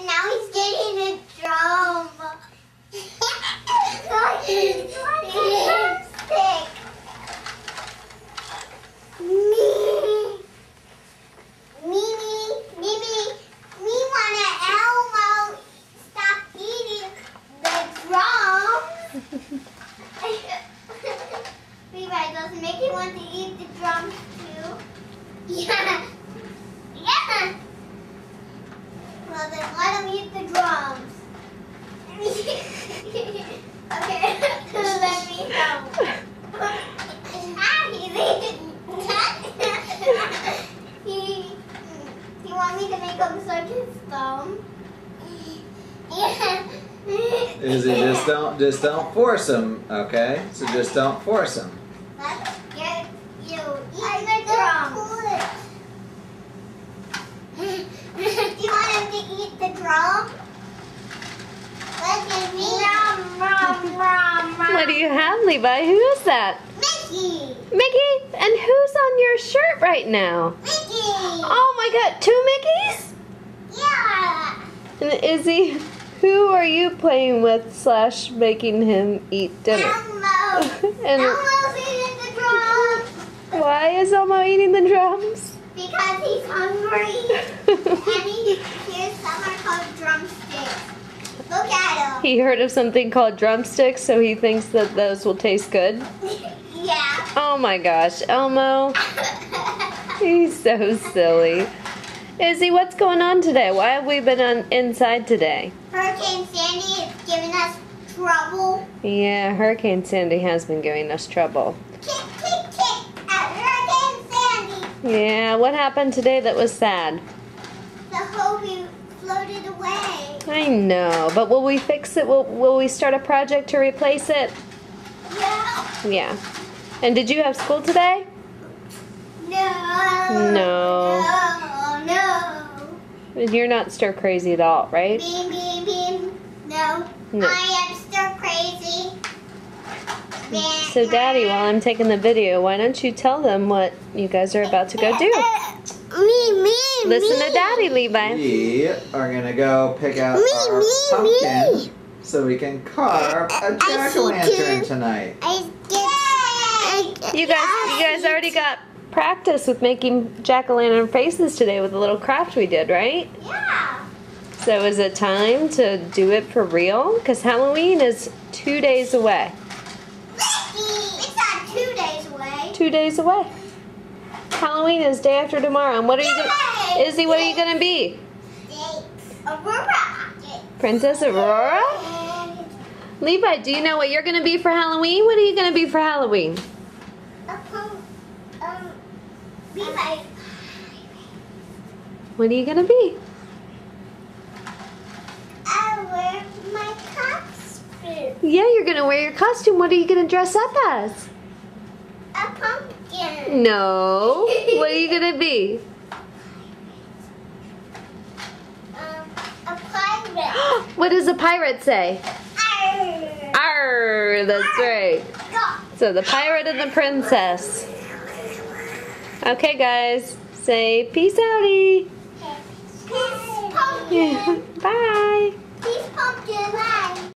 And now he's getting a drum. What's a drumstick? Me wanna Elmo stop eating the drums. Levi, does Mickey want to eat the drums too? Yeah. Yeah. Well then let him eat the drums. Okay, let me help. You want me to make him suck his thumb? Yeah. Izzy, just don't force him, okay? So just don't force him. Let's get you eat the drums. Do you want him to eat the drum? Look at me. What do you have, Levi? Who is that? Mickey. Mickey? And who's on your shirt right now? Mickey. Oh my god, 2 Mickeys? Yeah. And Izzy, who are you playing with / making him eat dinner? Elmo. And Elmo's eating the drums. why is Elmo eating the drums? Because he's hungry. And here's something called drumsticks. Look at him. He heard of something called drumsticks, so he thinks that those will taste good. Yeah. Oh my gosh, Elmo. He's so silly. Izzy, what's going on today? Why have we been inside today? Hurricane Sandy is giving us trouble. Yeah, Hurricane Sandy has been giving us trouble. Kick, kick, kick at Hurricane Sandy. Yeah, what happened today that was sad? The Hobie floated away. I know, but will we fix it? Will we start a project to replace it? Yeah. Yeah. And did you have school today? No. No. No. You're not stir crazy at all, right? Beam, beam, beam. No. No. I am stir crazy. So Daddy, while I'm taking the video, why don't you tell them what you guys are about to go do? Me. Listen to Daddy, Levi. We are gonna go pick out our pumpkin so we can carve a jack-o'-lantern tonight. You guys already got practice with making jack-o'-lantern faces today with the little craft we did, right? Yeah. So is it time to do it for real? Because Halloween is 2 days away. It's not 2 days away. 2 days away. Halloween is day after tomorrow. And what are you gonna, Izzy, what are you gonna be? Aurora. Princess Aurora? Levi, do you know what you're gonna be for Halloween? What are you gonna be for Halloween? Levi. What are you gonna be? I wear my costume. Yeah, you're gonna wear your costume. What are you gonna dress up as? A pumpkin. No. What are you gonna be? A pirate. What does a pirate say? Arr. Arr, that's right. So the pirate and the princess. Okay, guys, say peace outie. Pumpkin. Bye.